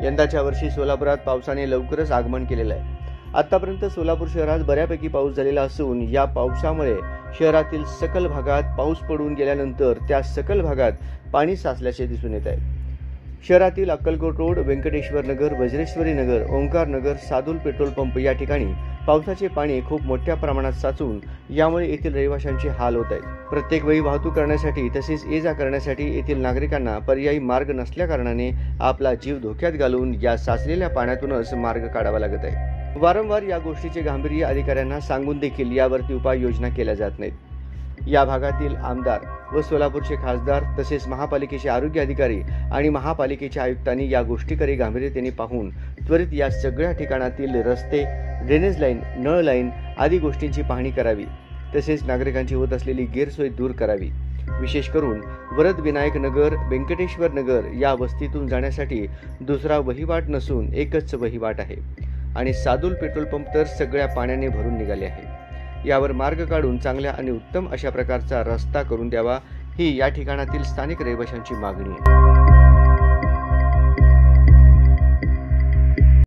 यंदाच्या वर्षी सोलापुरात पावसाने लवकरच आगमन केलेलं आहे। आतापर्यंत सोलापूर शहरात बऱ्यापैकी पाऊस झालेला असून या पावसामुळे शहरातील सखल भागात पाऊस पडून गेल्यानंतर त्या सखल भागात पाणी साचल्याचे दिसून येत आहे। शहरातील अक्कलकोट रोड, व्यंकटेश्वर नगर, वज्रेश्वरी नगर, ओंकार नगर, सादुल पेट्रोल पंप या ठिकाणी पावसाचे पाणी खूप मोठ्या प्रमाणात साचून यामुळे येथील रहिवाशांचे हाल होत आहेत। प्रत्येक वेळी वाहतूक करण्यासाठी तसेच ये-जा करण्यासाठी येथील नागरिकांना पर्यायी मार्ग नसल्याकारणाने आपला जीव धोक्यात घालून या साचलेल्या पाण्यातूनच मार्ग काढावा लागत आहे। वारंवार या गोष्टीचे गांभीर्य अधिकाऱ्यांना सांगून देखील यावरती उपाययोजना केल्या जात नाहीत। या भागातील आमदार व सोलापूरचे खासदार तसेच महापालिकेचे आरोग्य अधिकारी आणि महापालिकेच्या आयुक्तांनी या गोष्टीकडे गांभीर्याने पाहून त्वरित या सगळ्या ठिकाणातील रस्ते, ड्रेनेज लाईन, नळ लाईन आदी गोष्टींची पाहणी करावी तसेच नागरिकांची होत असलेली गैरसोय दूर करावी। विशेष करून वरद विनायक नगर, व्यंकटेश्वर नगर या वस्तीतून जाण्यासाठी दुसरा वहिवाट नसून एकच वहिवाट आहे आणि सादुल पेट्रोल पंप तर सगळ्या पाण्याने भरून निघाले आहे। यावर मार्ग काढून चांगल्या आणि उत्तम अशा प्रकारचा रस्ता करून द्यावा ही या ठिकाणातील स्थानिक रहिवाशांची मागणी आहे।